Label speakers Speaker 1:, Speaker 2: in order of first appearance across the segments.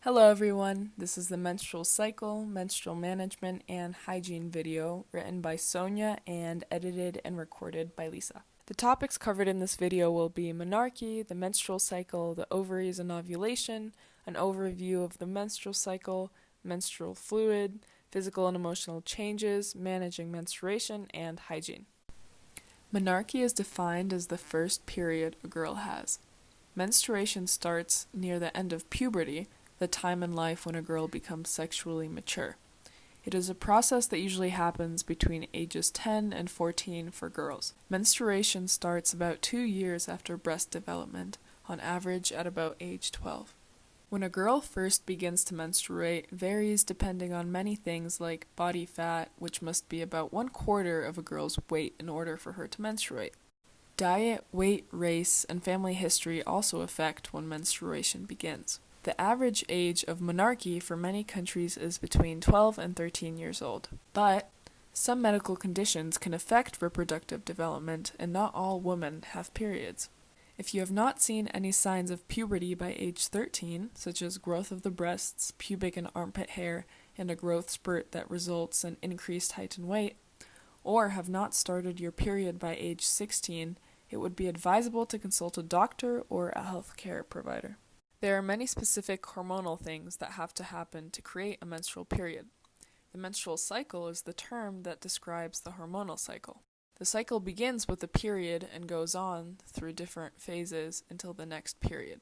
Speaker 1: Hello everyone, this is the Menstrual Cycle, Menstrual Management, and Hygiene video written by Sonia and edited and recorded by Lisa. The topics covered in this video will be menarche, the menstrual cycle, the ovaries and ovulation, an overview of the menstrual cycle, menstrual fluid, physical and emotional changes, managing menstruation, and hygiene. Menarche is defined as the first period a girl has. Menstruation starts near the end of puberty, the time in life when a girl becomes sexually mature. It is a process that usually happens between ages 10 and 14 for girls. Menstruation starts about 2 years after breast development, on average at about age 12. When a girl first begins to menstruate varies depending on many things like body fat, which must be about 1/4 of a girl's weight in order for her to menstruate. Diet, weight, race, and family history also affect when menstruation begins. The average age of menarche for many countries is between 12 and 13 years old. But some medical conditions can affect reproductive development, and not all women have periods. If you have not seen any signs of puberty by age 13, such as growth of the breasts, pubic and armpit hair, and a growth spurt that results in increased height and weight, or have not started your period by age 16, it would be advisable to consult a doctor or a healthcare provider. There are many specific hormonal things that have to happen to create a menstrual period. The menstrual cycle is the term that describes the hormonal cycle. The cycle begins with a period and goes on through different phases until the next period.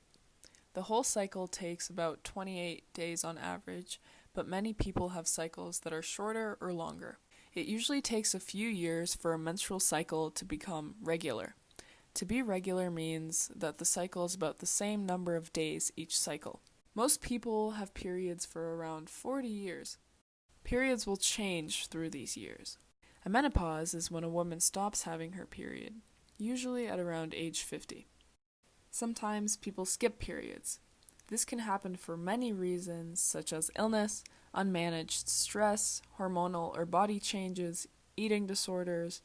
Speaker 1: The whole cycle takes about 28 days on average, but many people have cycles that are shorter or longer. It usually takes a few years for a menstrual cycle to become regular. To be regular means that the cycle is about the same number of days each cycle. Most people have periods for around 40 years. Periods will change through these years. A menopause is when a woman stops having her period, usually at around age 50. Sometimes people skip periods. This can happen for many reasons, such as illness, unmanaged stress, hormonal or body changes, eating disorders,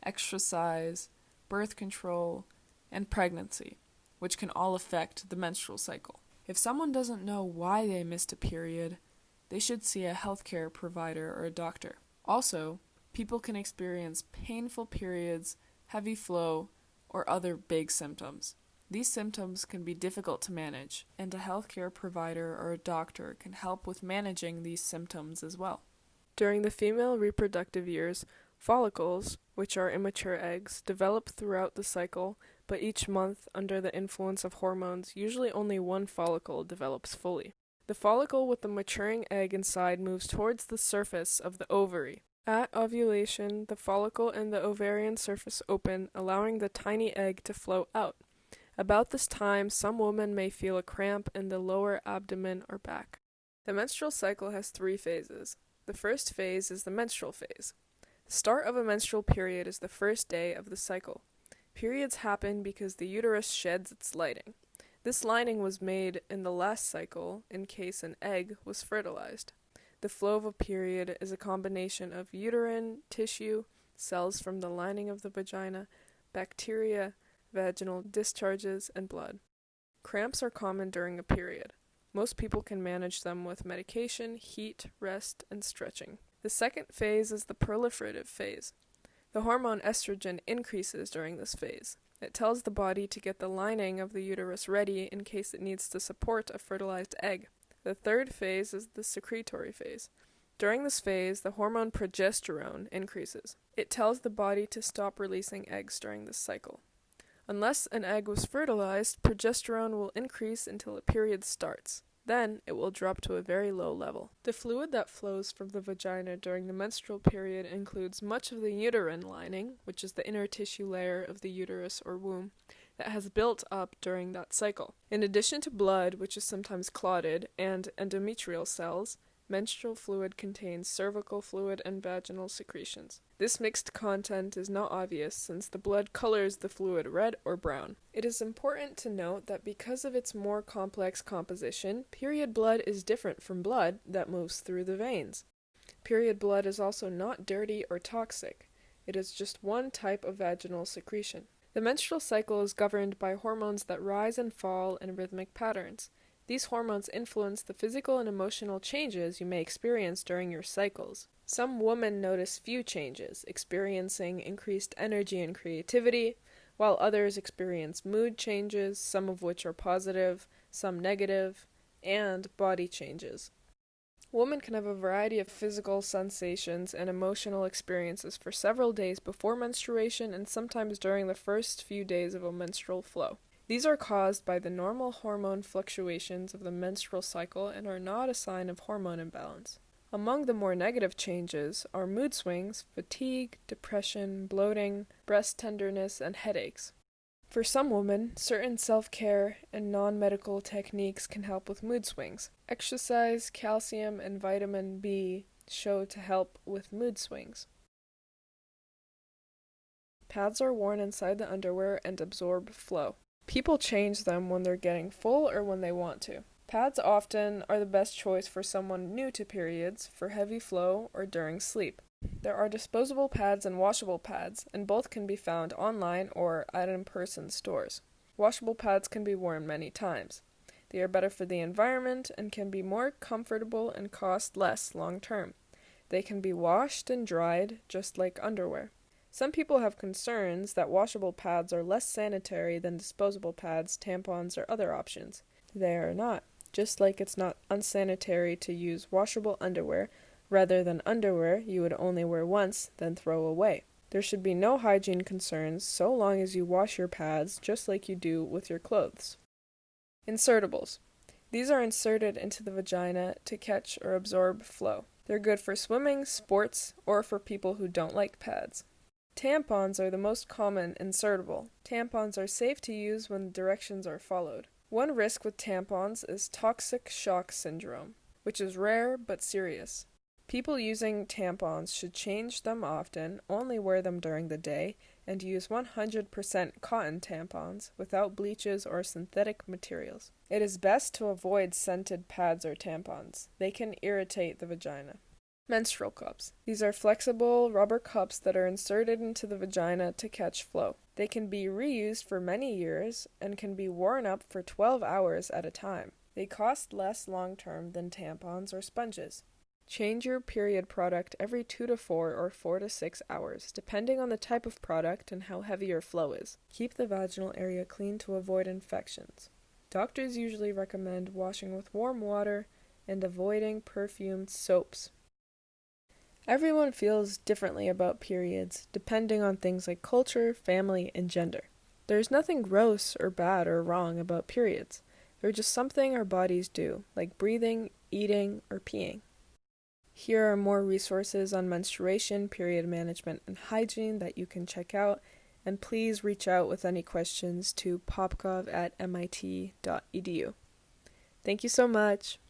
Speaker 1: exercise, birth control, and pregnancy, which can all affect the menstrual cycle. If someone doesn't know why they missed a period, they should see a healthcare provider or a doctor. Also, people can experience painful periods, heavy flow, or other big symptoms. These symptoms can be difficult to manage, and a healthcare provider or a doctor can help with managing these symptoms as well. During the female reproductive years, follicles, which are immature eggs, develop throughout the cycle, but each month, under the influence of hormones, usually only one follicle develops fully. The follicle with the maturing egg inside moves towards the surface of the ovary. At ovulation, the follicle and the ovarian surface open, allowing the tiny egg to flow out. About this time, some women may feel a cramp in the lower abdomen or back. The menstrual cycle has 3 phases. The first phase is the menstrual phase. The start of a menstrual period is the first day of the cycle. Periods happen because the uterus sheds its lining. This lining was made in the last cycle in case an egg was fertilized. The flow of a period is a combination of uterine tissue, cells from the lining of the vagina, bacteria, vaginal discharges, and blood. Cramps are common during a period. Most people can manage them with medication, heat, rest, and stretching. The second phase is the proliferative phase. The hormone estrogen increases during this phase. It tells the body to get the lining of the uterus ready in case it needs to support a fertilized egg. The third phase is the secretory phase. During this phase, the hormone progesterone increases. It tells the body to stop releasing eggs during this cycle. Unless an egg was fertilized, progesterone will increase until a period starts. Then it will drop to a very low level. The fluid that flows from the vagina during the menstrual period includes much of the uterine lining, which is the inner tissue layer of the uterus or womb, that has built up during that cycle. In addition to blood, which is sometimes clotted, and endometrial cells, menstrual fluid contains cervical fluid and vaginal secretions. This mixed content is not obvious since the blood colors the fluid red or brown. It is important to note that because of its more complex composition, period blood is different from blood that moves through the veins. Period blood is also not dirty or toxic. It is just one type of vaginal secretion. The menstrual cycle is governed by hormones that rise and fall in rhythmic patterns. These hormones influence the physical and emotional changes you may experience during your cycles. Some women notice few changes, experiencing increased energy and creativity, while others experience mood changes, some of which are positive, some negative, and body changes. Women can have a variety of physical sensations and emotional experiences for several days before menstruation and sometimes during the first few days of a menstrual flow. These are caused by the normal hormone fluctuations of the menstrual cycle and are not a sign of hormone imbalance. Among the more negative changes are mood swings, fatigue, depression, bloating, breast tenderness, and headaches. For some women, certain self-care and non-medical techniques can help with mood swings. Exercise, calcium, and vitamin B show to help with mood swings. Pads are worn inside the underwear and absorb flow. People change them when they're getting full or when they want to. Pads often are the best choice for someone new to periods, for heavy flow, or during sleep. There are disposable pads and washable pads, and both can be found online or at in-person stores. Washable pads can be worn many times. They are better for the environment and can be more comfortable and cost less long-term. They can be washed and dried, just like underwear. Some people have concerns that washable pads are less sanitary than disposable pads, tampons, or other options. They are not. Just like it's not unsanitary to use washable underwear rather than underwear you would only wear once, then throw away. There should be no hygiene concerns so long as you wash your pads just like you do with your clothes. Insertables. These are inserted into the vagina to catch or absorb flow. They're good for swimming, sports, or for people who don't like pads. Tampons are the most common insertable. Tampons are safe to use when directions are followed. One risk with tampons is toxic shock syndrome, which is rare but serious. People using tampons should change them often, only wear them during the day, and use 100% cotton tampons without bleaches or synthetic materials. It is best to avoid scented pads or tampons. They can irritate the vagina. Menstrual cups. These are flexible rubber cups that are inserted into the vagina to catch flow. They can be reused for many years and can be worn up for 12 hours at a time. They cost less long-term than tampons or sponges. Change your period product every 2 to 4 or 4 to 6 hours, depending on the type of product and how heavy your flow is. Keep the vaginal area clean to avoid infections. Doctors usually recommend washing with warm water and avoiding perfumed soaps. Everyone feels differently about periods, depending on things like culture, family, and gender. There's nothing gross or bad or wrong about periods. They're just something our bodies do, like breathing, eating, or peeing. Here are more resources on menstruation, period management, and hygiene that you can check out, and please reach out with any questions to popcov@mit.edu. Thank you so much!